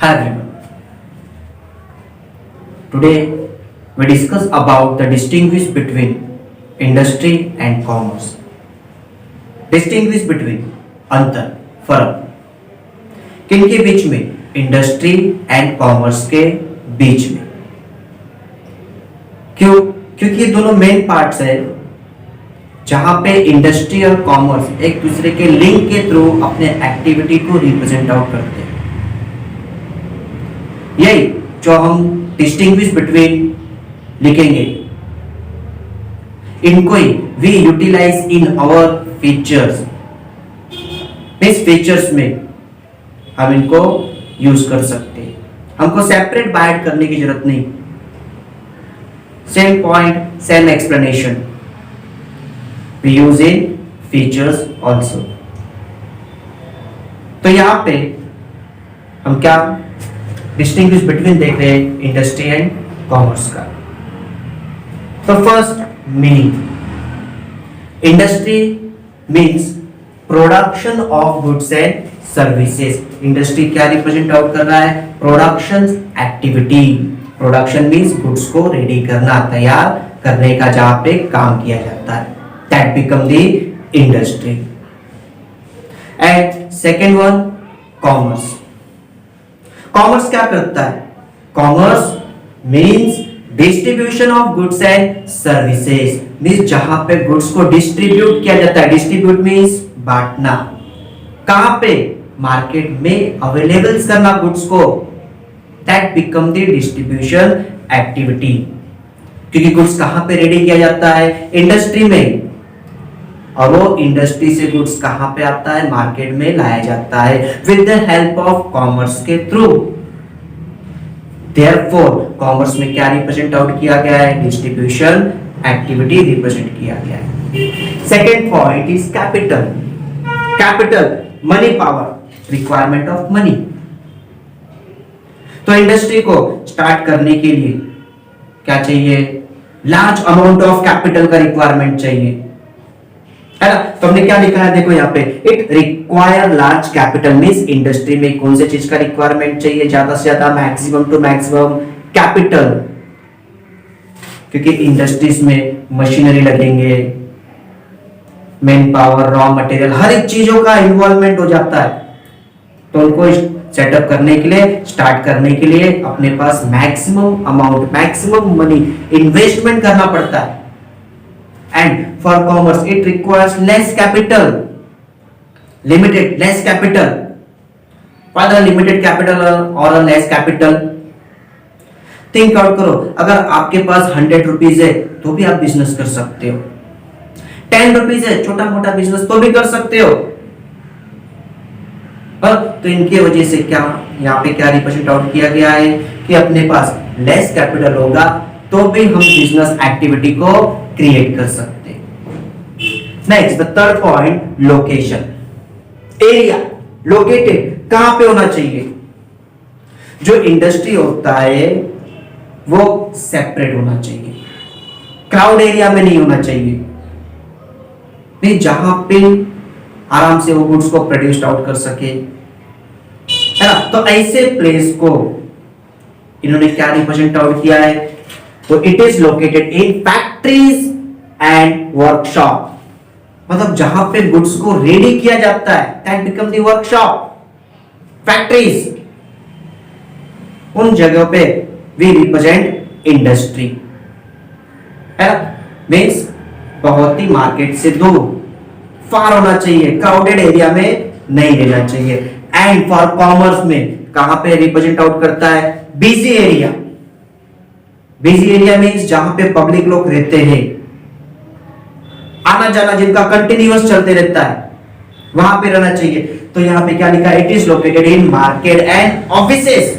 Hi everyone. Today we discuss about the distinguish between industry and commerce. Distinguish between अंतर फर्क किनके बीच में, industry and commerce के बीच में। क्यों? क्योंकि ये दोनों मेन पार्ट्स है जहां पे इंडस्ट्री और कॉमर्स एक दूसरे के लिंक के थ्रू अपने एक्टिविटी को रिप्रेजेंट आउट करते हैं। यही जो हम डिस्टिंग्विश बिटवीन लिखेंगे, इनको ही we utilize in our features. इस फीचर्स में हम इनको यूज कर सकते हैं, हमको सेपरेट बाइट करने की जरूरत नहीं। Same point same explanation we use in features also. तो यहां पे हम क्या डिस्टिंग्विश बिटवीन देख रहे हैं, इंडस्ट्री एंड कॉमर्स का। तो first meaning, industry means production of goods and services. Industry क्या रिप्रेजेंट आउट कर रहा है, production activity. Production means goods को रेडी करना, तैयार करने का जहां पे काम किया जाता है, that become the industry. And second one commerce. Commerce क्या करता है, commerce means distribution of goods and services. Means जहां पे गुड्स को डिस्ट्रीब्यूट किया जाता है, डिस्ट्रीब्यूट मींस बांटना। कहां पे, मार्केट में अवेलेबल करना गुड्स को, that become the distribution activity. क्योंकि गुड्स कहां पे रेडी किया जाता है, इंडस्ट्री में, और वो इंडस्ट्री से गुड्स कहां पे आता है, मार्केट में लाया जाता है with the help of commerce के थ्रू। देयरफॉर कॉमर्स में क्या रिप्रेजेंट आउट किया गया है, डिस्ट्रीब्यूशन एक्टिविटी रिप्रेजेंट किया गया है। Second point is capital. Capital money power, requirement of money. तो इंडस्ट्री को स्टार्ट करने के लिए क्या चाहिए, लार्ज अमाउंट ऑफ कैपिटल का रिक्वायरमेंट चाहिए, है ना। तो हमने क्या लिखा है, देखो यहाँ पे, it require large capital. Means industry में कौन से चीज का रिक्वायरमेंट चाहिए, ज्यादा से ज्यादा, मैक्सिमम टू मैक्सिमम कैपिटल। क्योंकि इंडस्ट्रीज में मशीनरी लगेंगे, मैन पावर, रॉ मटेरियल, हर एक चीजों का इन्वॉल्वमेंट हो जाता है। तो उनको सेटअप करने के लिए, स्टार्ट करने के लिए अपने पास maximum amount, maximum money investment करना पड़ता है। And for commerce it requires less capital, less capital. Why the limited capital or a less capital? Think out करो, अगर आपके पास 100 रुपीज है तो भी आप बिजनेस कर सकते हो, 10 रुपीज है, छोटा मोटा बिजनेस तो भी कर सकते हो। तो इनके वजह से क्या, यहाँ पे क्या रिप्रेजेंट आउट किया गया है कि अपने पास लेस कैपिटल होगा तो भी हम बिजनेस एक्टिविटी को क्रिएट कर सकते हैं। Next the third point, location. Area, located कहां पे होना चाहिए। जो इंडस्ट्री होता है वो सेपरेट होना चाहिए, क्राउड एरिया में नहीं होना चाहिए। नहीं, जहां पे आराम से वो गुड्स को प्रोड्यूस आउट कर सके, है ना। तो ऐसे प्लेस को इन्होंने क्या रिप्रेजेंट आउट किया है, तो it is located in factories and workshop. मतलब जहां पे गुड्स को रेडी किया जाता है, that become the workshop, factories. उन जगहों पे वी रिप्रेजेंट इंडस्ट्री, है ना। मींस बहुत ही मार्केट से दूर, फार होना चाहिए, क्राउडेड एरिया में नहीं रहना चाहिए। एंड फॉर कॉमर्स में कहां पे रिप्रेजेंट आउट करता है, busy area. Busy area means जहां पे पब्लिक लोग रहते हैं, आना जाना जिनका कंटिन्यूअस चलते रहता है, वहां पे रहना चाहिए। तो यहां पे क्या लिखा है, it is located in market and offices,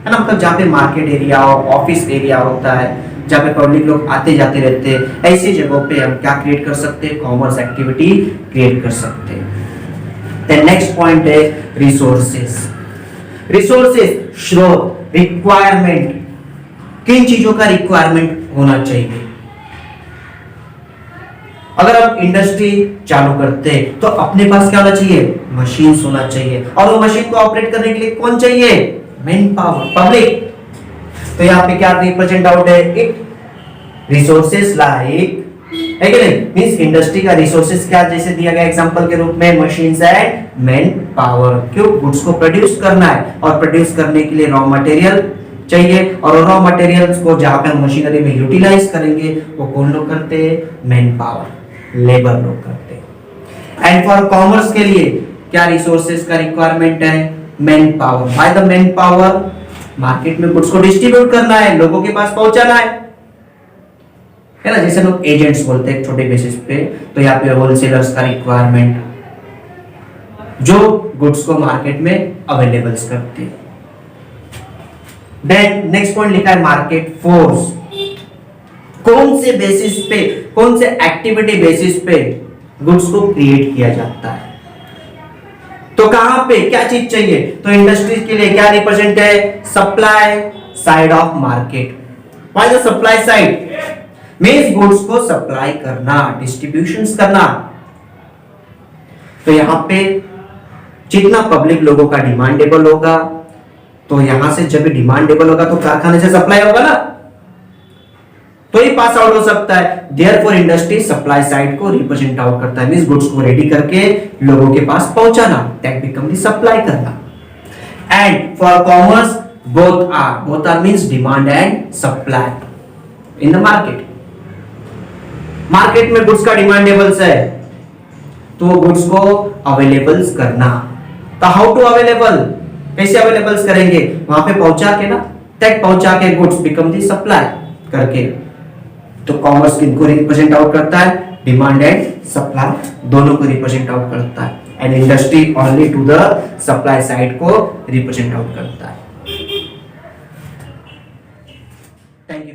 है ना। मतलब जहां पे मार्केट एरिया और ऑफिस एरिया होता है, जहां पे पब्लिक लोग आते जाते रहते हैं, ऐसी जगहों पे हम क्या क्रिएट कर सकते हैं, कॉमर्स एक्टिविटी क्रिएट कर सकते हैं। देन नेक्स्ट पॉइंट है रिसोर्सेज। रिसोर्सेज, स्रोत, रिक्वायरमेंट। किन चीजों का रिक्वायरमेंट होना चाहिए। अगर आप इंडस्ट्री चालू करते हैं तो अपने पास क्या होना चाहिए, मशीन होना चाहिए। और वो मशीन को ऑपरेट करने के लिए कौन चाहिए, मैन पावर, पब्लिक। तो यहाँ पे क्या रिप्रेजेंट आउट है, इट रिसोर्सेस लाइक, है कि नहीं, मींस इंडस्ट्री का रिसोर्सेस क्या जैसे दिया गया एग्जांपल के रूप में मशीन्स एंड मैन पावर। क्यों, गुड्स को प्रोड्यूस करना है और प्रोड्यूस करने के लिए रॉ मटेरियल चाहिए, और रॉ मटेरियल्स को जहां पे हम मशीनरी में यूटिलाइज करेंगे वो कौन लोग करते हैं, मैन पावर, लेबर लोग करते हैं। एंड फॉर कॉमर्स के लिए क्या रिसोर्सेस का रिक्वायरमेंट है, man power. By the man power market में गुड्स को डिस्ट्रीब्यूट करना है, लोगों के पास पहुंचाना है ना, जैसे लोग एजेंट्स बोलते हैं छोटे बेसिस पे, तो यहाँ पे होलसेलर्स का रिक्वायरमेंट जो गुड्स को मार्केट में अवेलेबल्स करते हैं। देन नेक्स्ट पॉइंट लिखा है मार्केट फोर्स। कौन से बेसिस पे, कौन से एक्टिविटी बेसिस पे गुड्स को क्रिएट किया जाता है, तो कहां पे क्या चीज चाहिए, तो इंडस्ट्रीज के लिए क्या रिप्रेजेंट है, supply side of market. Why the supply side means goods को सप्लाई करना, डिस्ट्रीब्यूशंस करना। तो यहां पे जितना पब्लिक लोगों का डिमांडेबल होगा, तो यहां से जब डिमांडेबल होगा तो कारखाने से सप्लाई होगा ना, तो ही पास आउट हो सकता है। देयरफॉर इंडस्ट्री सप्लाई साइड को रिप्रेजेंट आउट करता है, मींस गुड्स को रेडी करके लोगों के पास पहुंचाना, दैट बिकम द सप्लाई करना। And for commerce both are means demand and supply in the market. Market में गुड्स का डिमांडेबल्स है तो वो गुड्स को अवेलेबल्स करना। तो हाउ टू अवेलेबल, कैसे अवेलेबल्स करेंगे, वहां पे पहुंचा के ना, तक पहुंचा के गुड्स बिकम दी सप्लाई करके। तो कॉमर्स किनको रिप्रेजेंट आउट करता है, डिमांड एंड सप्लाई दोनों को रिप्रेजेंट आउट करता है। And industry only to the supply side को रिप्रेजेंट आउट करता है। Thank you.